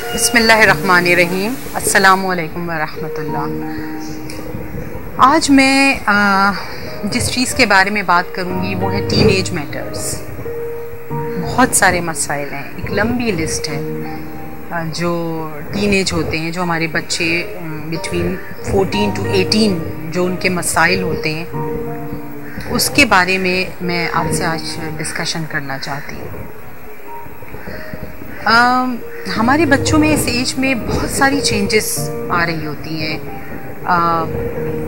बिस्मिल्लाहिर्रहमानिर्रहीम। अस्सलामुअलैकुम वरहमतुल्लाह। आज मैं जिस चीज़ के बारे में बात करूँगी वो है टीनेज मैटर्स। बहुत सारे मसाइल हैं, एक लंबी लिस्ट है जो टीनेज होते हैं, जो हमारे बच्चे बिटवीन 14 to 18 जो उनके मसाइल होते हैं, उसके बारे में मैं आपसे आज डिस्कशन करना चाहती हूँ। हमारे बच्चों में इस एज में बहुत सारी चेंजेस आ रही होती हैं।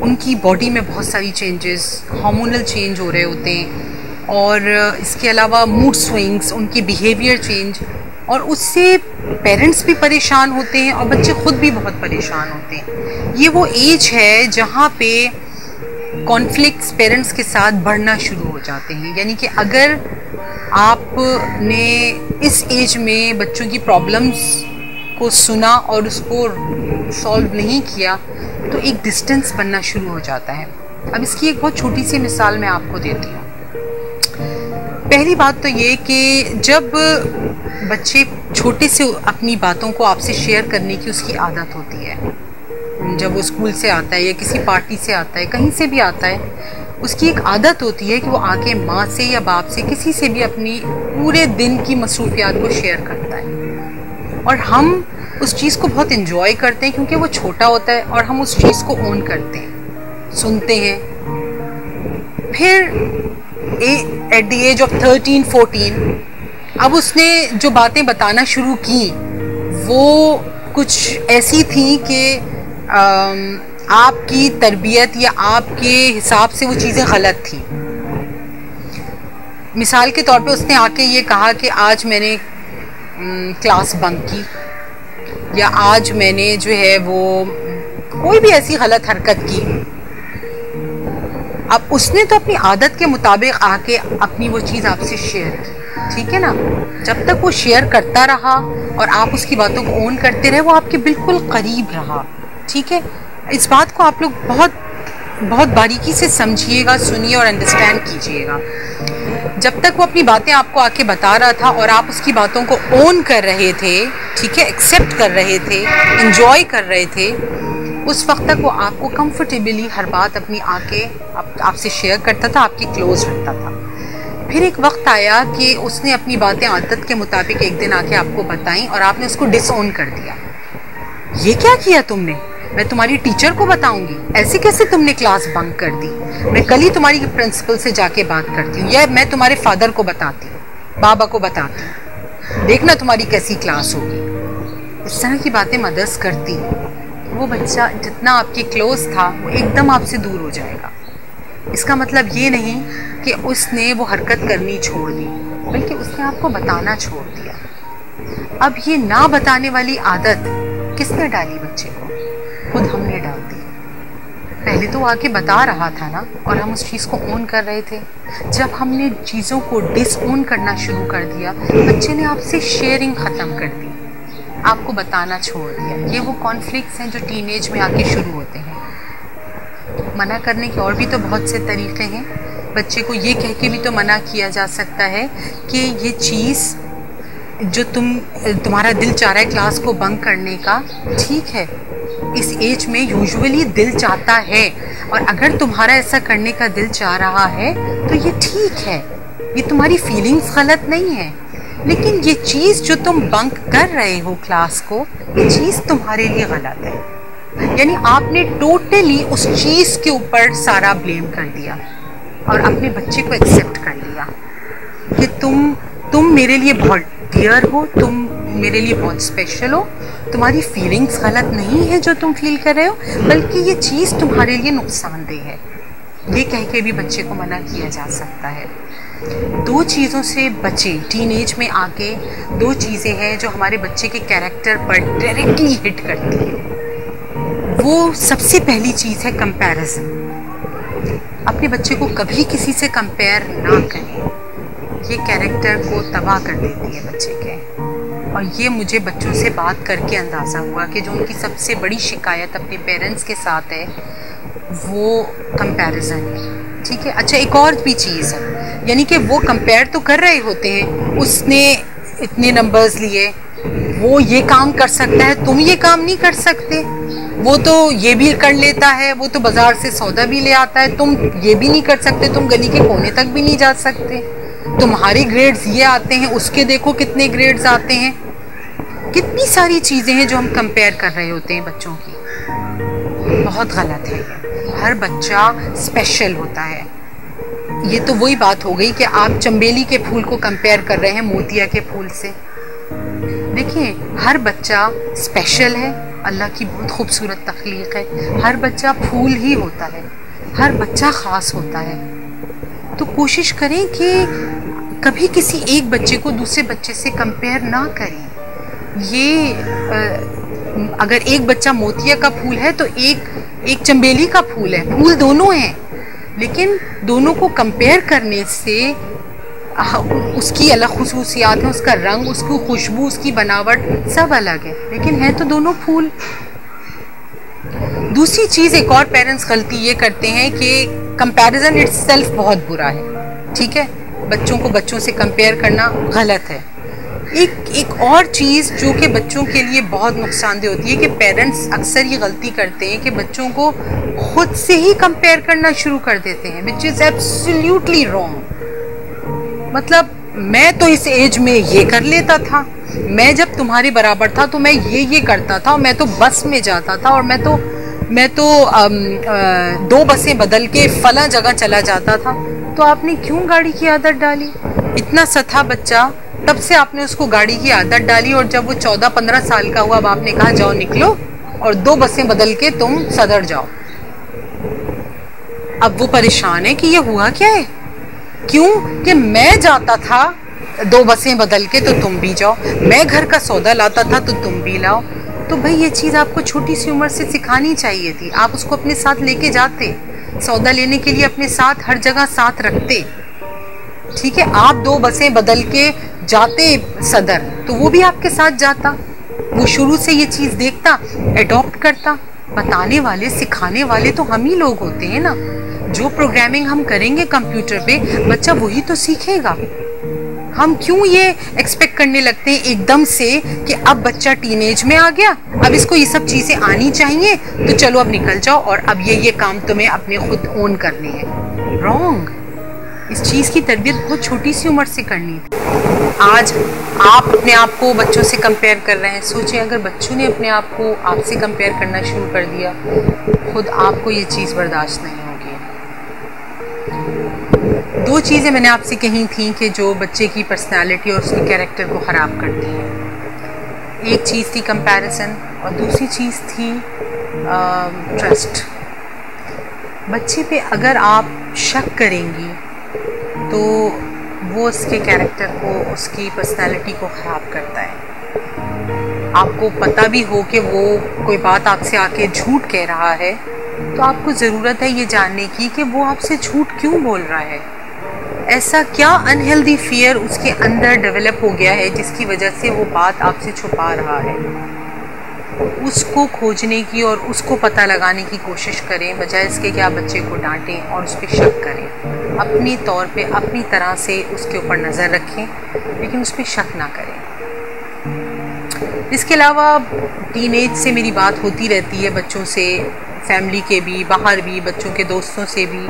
उनकी बॉडी में बहुत सारी चेंजेस, हार्मोनल चेंज हो रहे होते हैं, और इसके अलावा मूड स्विंग्स, उनकी बिहेवियर चेंज, और उससे पेरेंट्स भी परेशान होते हैं और बच्चे खुद भी बहुत परेशान होते हैं। ये वो एज है जहाँ पे कॉन्फ्लिक्ट्स पेरेंट्स के साथ बढ़ना शुरू हो जाते हैं। यानी कि अगर आपने इस एज में बच्चों की प्रॉब्लम्स को सुना और उसको सॉल्व नहीं किया तो एक डिस्टेंस बनना शुरू हो जाता है। अब इसकी एक बहुत छोटी सी मिसाल मैं आपको देती हूँ। पहली बात तो ये कि जब बच्चे छोटे से अपनी बातों को आपसे शेयर करने की उसकी आदत होती है, जब वो स्कूल से आता है या किसी पार्टी से आता है, कहीं से भी आता है, उसकी एक आदत होती है कि वो आके माँ से या बाप से, किसी से भी अपनी पूरे दिन की मसरूफियात को शेयर करता है। और हम उस चीज़ को बहुत इन्जॉय करते हैं क्योंकि वो छोटा होता है और हम उस चीज़ को ओन करते हैं, सुनते हैं। फिर एट द एज ऑफ 13-14 अब उसने जो बातें बताना शुरू की वो कुछ ऐसी थी कि आपकी तरबियत या आपके हिसाब से वो चीज़ें गलत थी। मिसाल के तौर पे उसने आके ये कहा कि आज मैंने क्लास बंक की, या आज मैंने जो है वो कोई भी ऐसी गलत हरकत की। अब उसने तो अपनी आदत के मुताबिक आके अपनी वो चीज़ आपसे शेयर की, ठीक है ना। जब तक वो शेयर करता रहा और आप उसकी बातों को ओन करते रहे, वो आपके बिल्कुल करीब रहा, ठीक है। इस बात को आप लोग बहुत बहुत बारीकी से समझिएगा, सुनिए और अंडरस्टैंड कीजिएगा। जब तक वो अपनी बातें आपको आके बता रहा था और आप उसकी बातों को ओन कर रहे थे, ठीक है, एक्सेप्ट कर रहे थे, एंजॉय कर रहे थे, उस वक्त तक वो आपको कंफर्टेबली हर बात अपनी आके आपसे शेयर करता था, आपकी क्लोज रखता था। फिर एक वक्त आया कि उसने अपनी बातें आदत के मुताबिक एक दिन आके आपको बताई और आपने उसको डिसओन कर दिया। ये क्या किया तुमने? मैं तुम्हारी टीचर को बताऊंगी, ऐसे कैसे तुमने क्लास बंक कर दी? मैं कल ही तुम्हारी प्रिंसिपल से जाके बात करती हूँ, या मैं तुम्हारे फादर को बताती हूँ, बाबा को बताती हूँ, देखना तुम्हारी कैसी क्लास होगी। इस तरह की बातें मदर्स करती, वो बच्चा जितना आपके क्लोज था वो एकदम आपसे दूर हो जाएगा। इसका मतलब ये नहीं कि उसने वो हरकत करनी छोड़ दी, बल्कि उसने आपको बताना छोड़ दिया। अब ये ना बताने वाली आदत किसने डाली बच्चे को? खुद हमने डाल दी। पहले तो आके बता रहा था ना, और हम उस चीज़ को ओन कर रहे थे। जब हमने चीज़ों को डिसओन करना शुरू कर दिया, बच्चे ने आपसे शेयरिंग ख़त्म कर दी, आपको बताना छोड़ दिया। ये वो कॉन्फ्लिक्ट्स हैं जो टीनेज में आके शुरू होते हैं। मना करने के और भी तो बहुत से तरीक़े हैं। बच्चे को ये कह के भी तो मना किया जा सकता है कि ये चीज़ जो तुम्हारा दिल चाह रहा है क्लास को बंक करने का, ठीक है, इस एज में यूजुअली दिल चाहता है, और अगर तुम्हारा ऐसा करने का दिल चाह रहा है तो ये ठीक है, ये तुम्हारी फीलिंग्स गलत नहीं है, लेकिन ये चीज़ जो तुम बंक कर रहे हो क्लास को, ये चीज़ तुम्हारे लिए गलत है। यानी आपने टोटली उस चीज़ के ऊपर सारा ब्लेम कर दिया और अपने बच्चे को एक्सेप्ट कर लिया कि तुम मेरे लिए बहुत डियर हो, तुम मेरे लिए बहुत स्पेशल हो, तुम्हारी फीलिंग्स गलत नहीं है जो तुम फील कर रहे हो, बल्कि ये चीज़ तुम्हारे लिए नुकसानदेह है। ये कह के भी बच्चे को मना किया जा सकता है। दो चीज़ों से बचें। टीनेज में आके दो चीज़ें हैं जो हमारे बच्चे के कैरेक्टर पर डायरेक्टली हिट करती हैं। वो सबसे पहली चीज़ है कंपैरिजन। अपने बच्चे को कभी किसी से कंपेयर ना करें, ये कैरेक्टर को तबाह कर देती है बच्चे के। और ये मुझे बच्चों से बात करके अंदाज़ा हुआ कि जो उनकी सबसे बड़ी शिकायत अपने पेरेंट्स के साथ है वो कंपैरिजन है, ठीक है। अच्छा, एक और भी चीज़ है, यानी कि वो कंपेयर तो कर रहे होते हैं, उसने इतने नंबर्स लिए, वो ये काम कर सकता है, तुम ये काम नहीं कर सकते। वो तो ये भी कर लेता है, वो तो बाजार से सौदा भी ले आता है, तुम ये भी नहीं कर सकते, तुम गली के कोने तक भी नहीं जा सकते। तुम्हारे ग्रेड्स ये आते हैं, उसके देखो कितने ग्रेड्स आते हैं। कितनी सारी चीज़ें हैं जो हम कंपेयर कर रहे होते हैं बच्चों की। बहुत गलत है। हर बच्चा स्पेशल होता है। ये तो वही बात हो गई कि आप चंबेली के फूल को कंपेयर कर रहे हैं मोतिया के फूल से। देखिए, हर बच्चा स्पेशल है, अल्लाह की बहुत खूबसूरत तख्लीक है। हर बच्चा फूल ही होता है, हर बच्चा ख़ास होता है। तो कोशिश करें कि कभी किसी एक बच्चे को दूसरे बच्चे से कंपेयर ना करें। ये अगर एक बच्चा मोतिया का फूल है तो एक चंबेली का फूल है, फूल दोनों हैं, लेकिन दोनों को कंपेयर करने से उसकी अलग खुसूसियात हैं, उसका रंग, उसकी खुशबू, उसकी बनावट सब अलग है, लेकिन है तो दोनों फूल। दूसरी चीज़, एक और पेरेंट्स गलती ये करते हैं कि कंपैरिजन इटसेल्फ बहुत बुरा है। ठीक है, बच्चों को बच्चों से कंपेयर करना गलत है। एक और चीज़ जो कि बच्चों के लिए बहुत नुकसानदेह होती है कि पेरेंट्स अक्सर ये गलती करते हैं कि बच्चों को खुद से ही कंपेयर करना शुरू कर देते हैं, विच इज़ एब्सोल्युटली रॉन्ग। मतलब मैं तो इस एज में ये कर लेता था, मैं जब तुम्हारे बराबर था तो मैं ये करता था, मैं तो बस में जाता था, और मैं तो 2 बसें बदल के फला जगह चला जाता था। तो आपने क्यों गाड़ी की आदत डाली? इतना सा था बच्चा, तब से आपने उसको गाड़ी की आदत डाली, और जब वो 14-15 साल का हुआ अब आपने कहा जाओ निकलो और 2 बसें बदल के तुम सदर जाओ। अब वो परेशान है कि ये हुआ क्या है, क्यों कि मैं जाता था 2 बसें बदल के तो तुम भी जाओ, मैं घर का सौदा लाता था तो तुम भी लाओ। तो भाई ये चीज़ आपको छोटी सी उम्र से सिखानी चाहिए थी। आप उसको अपने साथ लेके जाते, सौदा लेने के लिए अपने साथ हर जगह साथ रखते। ठीक है, आप 2 बसें बदल के जाते सदर तो वो भी आपके साथ जाता, वो शुरू से ये चीज़ देखता, एडॉप्ट करता। बताने वाले सिखाने वाले तो हम ही लोग होते हैं ना। जो प्रोग्रामिंग हम करेंगे कंप्यूटर पे, बच्चा वही तो सीखेगा। हम क्यों ये एक्सपेक्ट करने लगते हैं एकदम से कि अब बच्चा टीनेज में आ गया, अब इसको ये सब चीज़ें आनी चाहिए, तो चलो अब निकल जाओ और अब ये काम तुम्हें अपने खुद ओन करनी है। रॉन्ग। इस चीज़ की तरबियत बहुत छोटी सी उम्र से करनी है। आज आप अपने आप को बच्चों से कंपेयर कर रहे हैं, सोचिए अगर बच्चों ने अपने आप को आपसे कंपेयर करना शुरू कर दिया, खुद आपको ये चीज़ बर्दाश्त नहीं होगी। 2 चीज़ें मैंने आपसे कही थी कि जो बच्चे की पर्सनालिटी और उसके कैरेक्टर को ख़राब करती हैं। एक चीज़ थी कंपैरिजन और दूसरी चीज़ थी ट्रस्ट। बच्चे पे अगर आप शक करेंगी तो वो उसके कैरेक्टर को, उसकी पर्सनालिटी को ख़राब करता है। आपको पता भी हो कि वो कोई बात आपसे आके झूठ कह रहा है, तो आपको ज़रूरत है ये जानने की कि वो आपसे झूठ क्यों बोल रहा है। ऐसा क्या अनहेल्दी फियर उसके अंदर डेवलप हो गया है जिसकी वजह से वो बात आपसे छुपा रहा है। उसको खोजने की और उसको पता लगाने की कोशिश करें, बजाय इसके कि आप बच्चे को डांटें और उस पर शक करें। अपनी तौर पे अपनी तरह से उसके ऊपर नज़र रखें, लेकिन उस पर शक ना करें। इसके अलावा टीनेज से मेरी बात होती रहती है बच्चों से, फैमिली के भी, बाहर भी, बच्चों के दोस्तों से भी।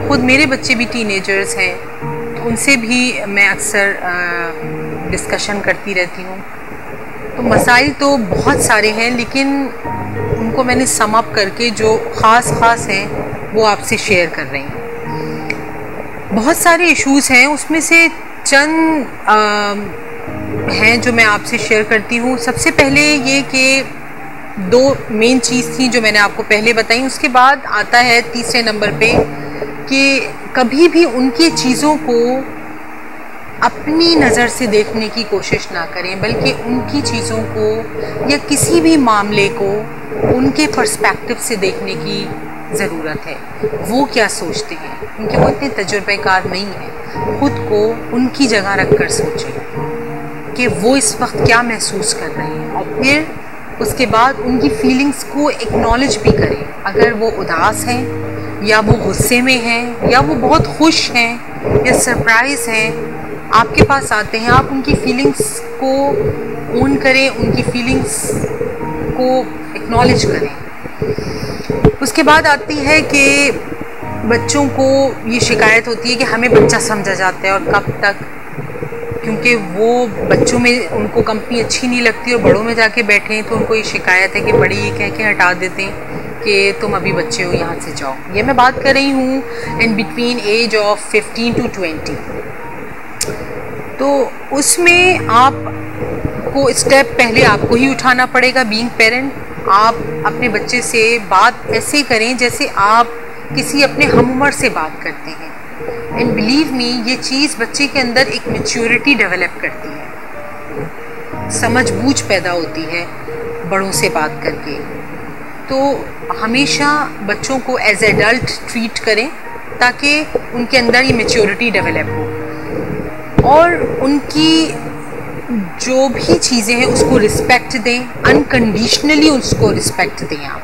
खुद मेरे बच्चे भी टीनेजर्स हैं, तो उनसे भी मैं अक्सर डिस्कशन करती रहती हूँ। तो मसाइल तो बहुत सारे हैं, लेकिन उनको मैंने सम अप करके जो ख़ास हैं वो आपसे शेयर कर रही हूँ। बहुत सारे इश्यूज़ हैं, उसमें से चंद हैं जो मैं आपसे शेयर करती हूँ। सबसे पहले ये कि 2 मेन चीज़ थी जो मैंने आपको पहले बताई। उसके बाद आता है तीसरे नंबर पे कि कभी भी उनकी चीज़ों को अपनी नज़र से देखने की कोशिश ना करें, बल्कि उनकी चीज़ों को या किसी भी मामले को उनके पर्सपेक्टिव से देखने की ज़रूरत है। वो क्या सोचते हैं, क्योंकि वो इतने तजुर्बेकार नहीं हैं। खुद को उनकी जगह रख कर सोचें कि वो इस वक्त क्या महसूस कर रहे हैं, और फिर उसके बाद उनकी फीलिंग्स को एक्नॉलेज भी करें। अगर वो उदास हैं, या वो गुस्से में हैं, या वो बहुत खुश हैं, या सरप्राइज़ हैं, आपके पास आते हैं, आप उनकी फीलिंग्स को ओन करें, उनकी फीलिंग्स को एक्नॉलेज करें। उसके बाद आती है कि बच्चों को ये शिकायत होती है कि हमें बच्चा समझा जाता है, और कब तक, क्योंकि वो बच्चों में उनको कंपनी अच्छी नहीं लगती और बड़ों में जाके बैठे हैं तो उनको ये शिकायत है कि बड़े ये कह के हटा देते हैं कि तुम अभी बच्चे हो, यहाँ से जाओ। ये मैं बात कर रही हूँ in between age of 15 to 20। तो उसमें आपको स्टेप पहले आपको ही उठाना पड़ेगा बीइंग पेरेंट। आप अपने बच्चे से बात ऐसे करें जैसे आप किसी अपने हम उम्र से बात करते हैं। एंड बिलीव मी, ये चीज़ बच्चे के अंदर एक मैच्योरिटी डेवलप करती है, समझ बूझ पैदा होती है बड़ों से बात करके। तो हमेशा बच्चों को एज एडल्ट ट्रीट करें ताकि उनके अंदर ये मैच्योरिटी डेवलप हो, और उनकी जो भी चीज़ें हैं उसको रिस्पेक्ट दें, अनकंडीशनली उसको रिस्पेक्ट दें। आप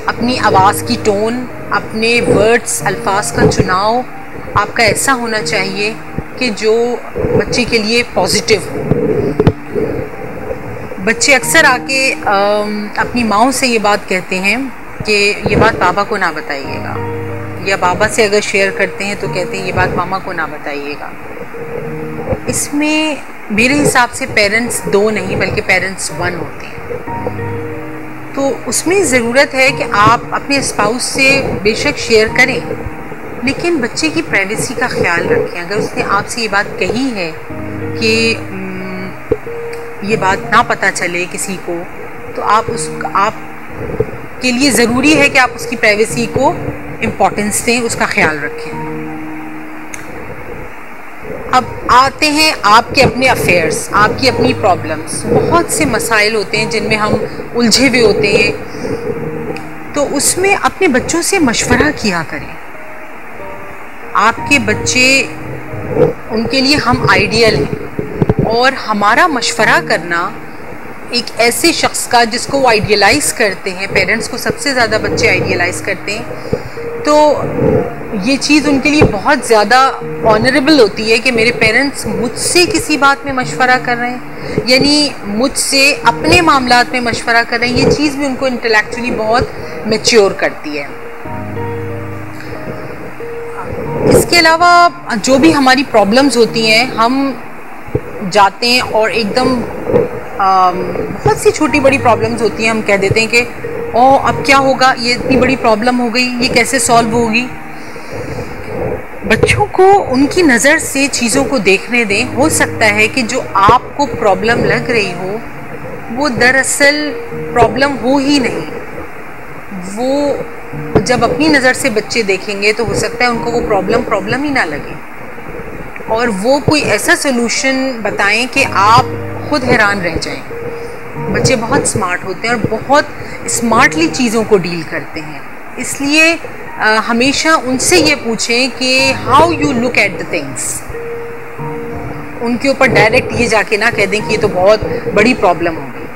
अपनी आवाज़ की टोन, अपने वर्ड्स, अल्फाज का चुनाव आपका ऐसा होना चाहिए कि जो बच्चे के लिए पॉजिटिव हो। बच्चे अक्सर आके अपनी माँओं से ये बात कहते हैं कि ये बात पापा को ना बताइएगा, या बाबा से अगर शेयर करते हैं तो कहते हैं ये बात मामा को ना बताइएगा। इसमें मेरे हिसाब से पेरेंट्स दो नहीं बल्कि पेरेंट्स वन होते हैं। तो उसमें ज़रूरत है कि आप अपने स्पाउस से बेशक शेयर करें, लेकिन बच्चे की प्राइवेसी का ख्याल रखें। अगर उसने आपसे ये बात कही है कि ये बात ना पता चले किसी को, तो आप के लिए ज़रूरी है कि आप उसकी प्राइवेसी को इम्पोर्टेंस दें, उसका ख्याल रखें। अब आते हैं आपके अपने अफेयर्स, आपकी अपनी प्रॉब्लम्स। बहुत से मसाइल होते हैं जिनमें हम उलझे हुए होते हैं, तो उसमें अपने बच्चों से मशवरा किया करें। आपके बच्चे, उनके लिए हम आइडियल हैं, और हमारा मशवरा करना एक ऐसे शख्स का जिसको वो आइडियलाइज़ करते हैं, पेरेंट्स को सबसे ज़्यादा बच्चे आइडियलाइज़ करते हैं, तो ये चीज़ उनके लिए बहुत ज़्यादा ऑनरेबल होती है कि मेरे पेरेंट्स मुझसे किसी बात में मशवरा कर रहे हैं, यानी मुझसे अपने मामलात में मशवरा कर रहे हैं। ये चीज़ भी उनको इंटेलेक्चुअली बहुत मैच्योर करती है। इसके अलावा जो भी हमारी प्रॉब्लम्स होती हैं, हम जाते हैं और एकदम बहुत सी छोटी बड़ी प्रॉब्लम्स होती हैं, हम कह देते हैं कि ओ अब क्या होगा, ये इतनी बड़ी प्रॉब्लम हो गई, ये कैसे सॉल्व होगी। बच्चों को उनकी नज़र से चीज़ों को देखने दें। हो सकता है कि जो आपको प्रॉब्लम लग रही हो वो दरअसल प्रॉब्लम हो ही नहीं। वो जब अपनी नज़र से बच्चे देखेंगे तो हो सकता है उनको वो प्रॉब्लम ही ना लगे, और वो कोई ऐसा सोल्यूशन बताएं कि आप खुद हैरान रह जाएं। बच्चे बहुत स्मार्ट होते हैं और बहुत स्मार्टली चीज़ों को डील करते हैं, इसलिए हमेशा उनसे ये पूछें कि how you look at the things. उनके ऊपर डायरेक्ट ये जाके ना कह दें कि ये तो बहुत बड़ी प्रॉब्लम हो गई।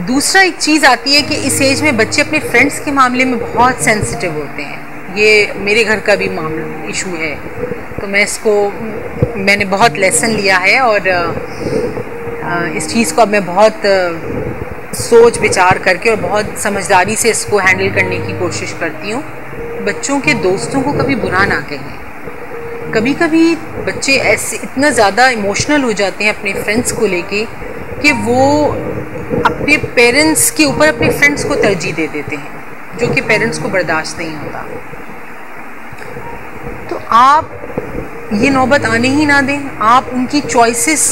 दूसरा एक चीज़ आती है कि इस एज में बच्चे अपने फ्रेंड्स के मामले में बहुत सेंसिटिव होते हैं। ये मेरे घर का भी मामला इशू है, तो मैंने बहुत लेसन लिया है, और इस चीज़ को अब मैं बहुत सोच विचार करके और बहुत समझदारी से इसको हैंडल करने की कोशिश करती हूँ। बच्चों के दोस्तों को कभी बुरा ना कहें। कभी कभी बच्चे ऐसे इतना ज़्यादा इमोशनल हो जाते हैं अपने फ्रेंड्स को लेके कि वो अपने पेरेंट्स के ऊपर अपने फ्रेंड्स को तरजीह दे देते हैं, जो कि पेरेंट्स को बर्दाश्त नहीं होता। तो आप ये नौबत आने ही ना दें, आप उनकी चॉइसेस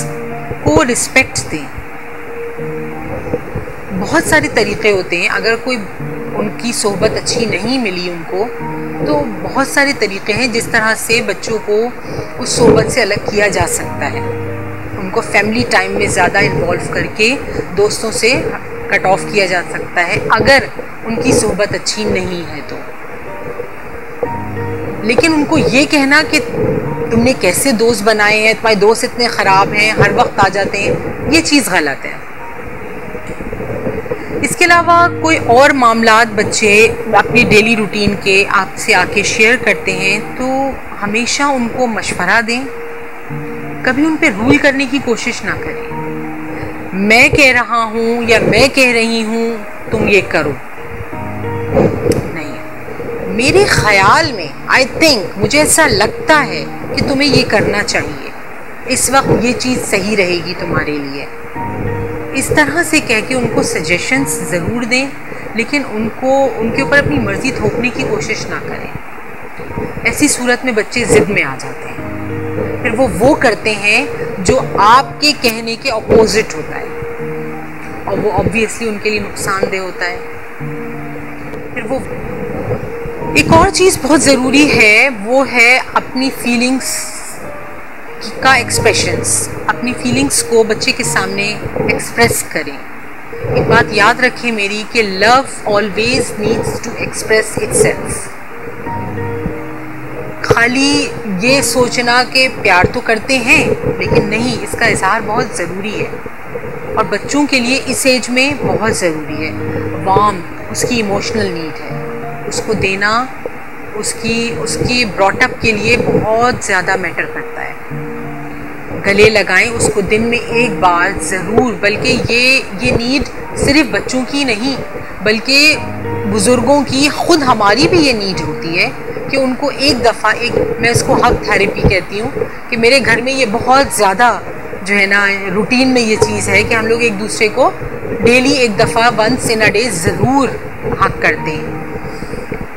को रिस्पेक्ट दें। बहुत सारे तरीक़े होते हैं, अगर कोई उनकी सोहबत अच्छी नहीं मिली उनको, तो बहुत सारे तरीक़े हैं जिस तरह से बच्चों को उस सोहबत से अलग किया जा सकता है। उनको फैमिली टाइम में ज़्यादा इन्वॉल्व करके दोस्तों से कट ऑफ किया जा सकता है अगर उनकी सोहबत अच्छी नहीं है तो। लेकिन उनको ये कहना कि तुमने कैसे दोस्त बनाए हैं, तुम्हारे दोस्त इतने ख़राब हैं, हर वक्त आ जाते हैं, ये चीज़ गलत है। इसके अलावा कोई और मामलात बच्चे अपनी डेली रूटीन के आपसे आके शेयर करते हैं, तो हमेशा उनको मशवरा दें कभी उन पे रूल करने की कोशिश ना करें। मैं कह रहा हूँ या मैं कह रही हूँ तुम ये करो, नहीं। मेरे ख्याल में आई थिंक, मुझे ऐसा लगता है कि तुम्हें ये करना चाहिए, इस वक्त ये चीज़ सही रहेगी तुम्हारे लिए। इस तरह से कह के उनको सजेशंस ज़रूर दें, लेकिन उनके ऊपर अपनी मर्ज़ी थोपने की कोशिश ना करें। ऐसी सूरत में बच्चे ज़िद में आ जाते हैं, फिर वो करते हैं जो आपके कहने के ऑपोजिट होता है, और वो ऑब्वियसली उनके लिए नुकसानदेह होता है। फिर वो एक और चीज़ बहुत ज़रूरी है, वो है अपनी फीलिंग्स का एक्सप्रेशंस। अपनी फीलिंग्स को बच्चे के सामने एक्सप्रेस करें। एक बात याद रखें मेरी, कि love always needs to express itself. खाली ये सोचना कि प्यार तो करते हैं, लेकिन नहीं, इसका इजहार बहुत ज़रूरी है, और बच्चों के लिए इस एज में बहुत ज़रूरी है। वार्म उसकी इमोशनल नीड है, उसको देना उसकी ब्रॉटअप के लिए बहुत ज़्यादा मैटर करता है। गले लगाएं उसको दिन में एक बार ज़रूर, बल्कि ये नीड सिर्फ बच्चों की नहीं, बल्कि बुज़ुर्गों की, ख़ुद हमारी भी ये नीड होती है कि उनको एक दफ़ा, मैं इसको हग थेरेपी कहती हूँ, कि मेरे घर में ये बहुत ज़्यादा जो है ना रूटीन में ये चीज़ है कि हम लोग एक दूसरे को डेली एक दफ़ा वंस इन अ डे ज़रूर हग करते हैं।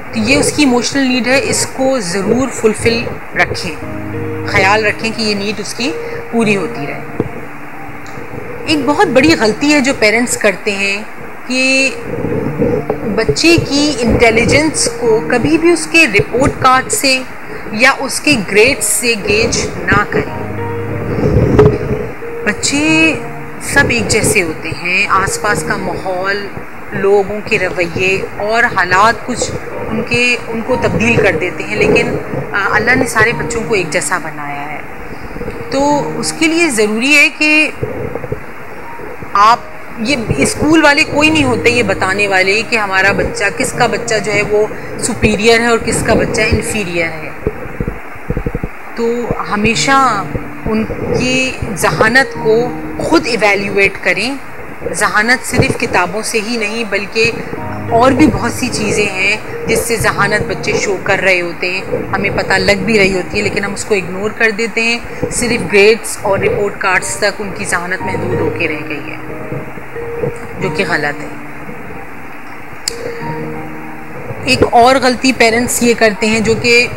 तो ये उसकी इमोशनल नीड है, इसको ज़रूर फुलफ़िल रखें, ख्याल रखें कि ये नीड उसकी पूरी होती रहे। एक बहुत बड़ी गलती है जो पेरेंट्स करते हैं कि बच्चे की इंटेलिजेंस को कभी भी उसके रिपोर्ट कार्ड से या उसके ग्रेड्स से गेज ना करें। बच्चे सब एक जैसे होते हैं, आसपास का माहौल, लोगों के रवैये और हालात कुछ उनको तब्दील कर देते हैं, लेकिन अल्लाह ने सारे बच्चों को एक जैसा बनाया है। तो उसके लिए ज़रूरी है कि आप, ये स्कूल वाले कोई नहीं होते ये बताने वाले कि हमारा बच्चा, किसका बच्चा जो है वो सुपीरियर है और किसका बच्चा इन्फीरियर है। तो हमेशा उनकी जहानत को खुद इवेल्युएट करें। जहानत सिर्फ किताबों से ही नहीं, बल्कि और भी बहुत सी चीज़ें हैं जिससे जहानत बच्चे शो कर रहे होते हैं, हमें पता लग भी रही होती है, लेकिन हम उसको इग्नोर कर देते हैं। सिर्फ ग्रेड्स और रिपोर्ट कार्ड्स तक उनकी जहानत महदूद होके रह गई है, जो कि गलत है। एक और गलती पेरेंट्स ये करते हैं, जो कि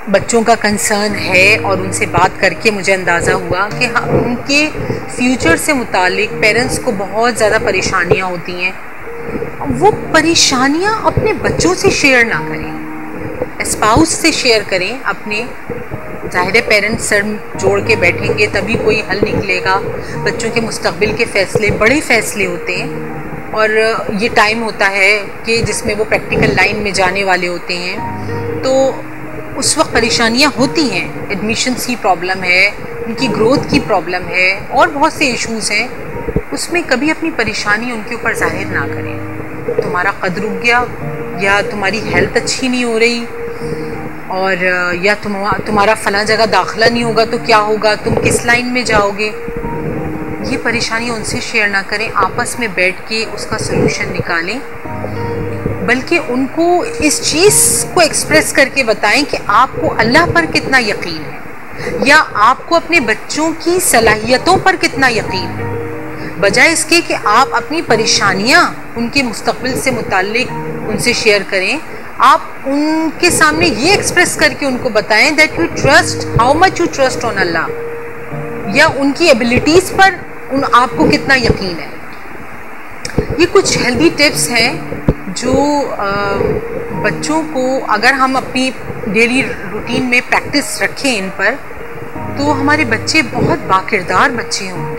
बच्चों का कंसर्न है, और उनसे बात करके मुझे अंदाज़ा हुआ कि हाँ, उनके फ्यूचर से मुतालिक पेरेंट्स को बहुत ज़्यादा परेशानियाँ होती हैं। वो परेशानियाँ अपने बच्चों से शेयर ना करें, स्पाउस से शेयर करें अपने। ज़ाहिर है पेरेंट्स सर जोड़ के बैठेंगे तभी कोई हल निकलेगा। बच्चों के मुस्तकबिल के फ़ैसले बड़े फ़ैसले होते हैं, और ये टाइम होता है कि जिसमें वो प्रैक्टिकल लाइन में जाने वाले होते हैं। तो उस वक्त परेशानियाँ होती हैं, एडमिशन्स की प्रॉब्लम है, उनकी ग्रोथ की प्रॉब्लम है, और बहुत से इश्यूज़ हैं। उसमें कभी अपनी परेशानी उनके ऊपर जाहिर ना करें। तुम्हारा कद रुक गया, या तुम्हारी हेल्थ अच्छी नहीं हो रही, और या तुम्हारा फ़लाँ जगह दाखिला नहीं होगा तो क्या होगा, तुम किस लाइन में जाओगे, ये परेशानी उनसे शेयर ना करें। आपस में बैठ के उसका सलूशन निकालें, बल्कि उनको इस चीज़ को एक्सप्रेस करके बताएं कि आपको अल्लाह पर कितना यकीन है, या आपको अपने बच्चों की सलाहियतों पर कितना यकीन है। बजाय इसके कि आप अपनी परेशानियां उनके मुस्तकबिल से मुताल्लिक उनसे शेयर करें, आप उनके सामने ये एक्सप्रेस करके उनको बताएं that you trust, how much you trust on Allah, या उनकी एबिलिटीज़ पर आपको कितना यकीन है। ये कुछ हेल्दी टिप्स हैं जो बच्चों को, अगर हम अपनी डेली रूटीन में प्रैक्टिस रखें इन पर, तो हमारे बच्चे बहुत बाकिरदार बच्चे हों।